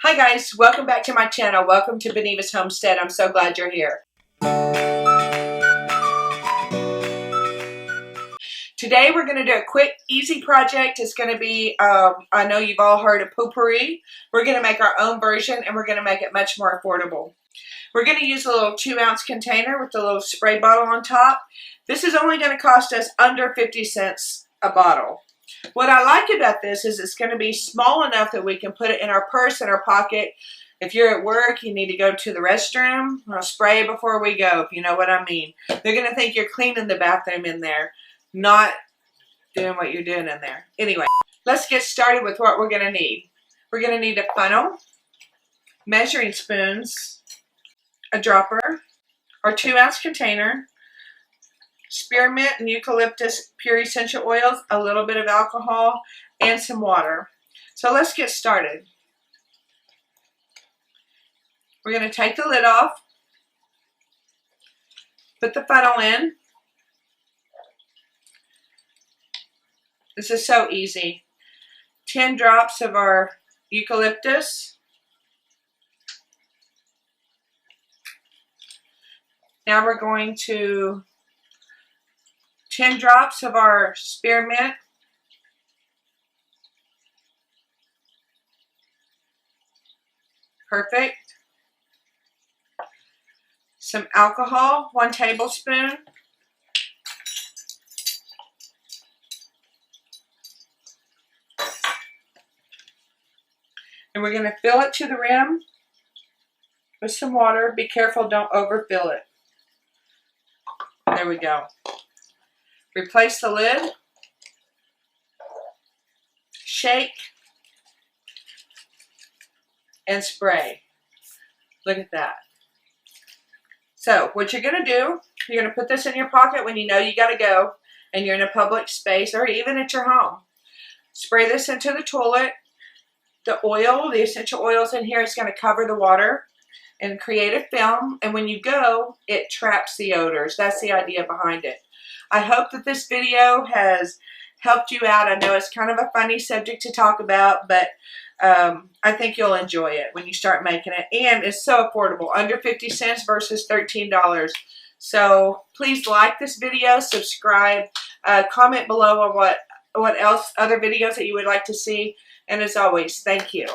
Hi guys, welcome back to my channel. Welcome to BENEVA'S Homestead. I'm so glad you're here. Today we're going to do a quick, easy project. It's going to be, I know you've all heard of potpourri. We're going to make our own version and we're going to make it much more affordable. We're going to use a little 2-ounce container with a little spray bottle on top. This is only going to cost us under 50 cents a bottle. What I like about this is it's going to be small enough that we can put it in our purse, in our pocket. If you're at work, you need to go to the restroom, I'll spray before we go, if you know what I mean. They're going to think you're cleaning the bathroom in there, not doing what you're doing in there. Anyway, let's get started with what we're going to need. We're going to need a funnel, measuring spoons, a dropper, our 2-ounce container, spearmint and eucalyptus pure essential oils, a little bit of alcohol, and some water. So let's get started. We're going to take the lid off, put the funnel in. This is so easy. 10 drops of our eucalyptus. Now we're going to 10 drops of our spearmint. Perfect. Some alcohol, 1 tablespoon. And we're going to fill it to the rim with some water. Be careful, don't overfill it. There we go. Replace the lid, shake, and spray. Look at that. So what you're going to do, you're going to put this in your pocket when you know you got to go and you're in a public space or even at your home. Spray this into the toilet. The oil, the essential oils in here is going to cover the water and create a film, and when you go, it traps the odors. That's the idea behind it. I hope that this video has helped you out. I know it's kind of a funny subject to talk about, but I think you'll enjoy it when you start making it. And it's so affordable, under 50 cents versus $13. So please like this video, subscribe, comment below on what else, other videos that you would like to see. And as always, thank you.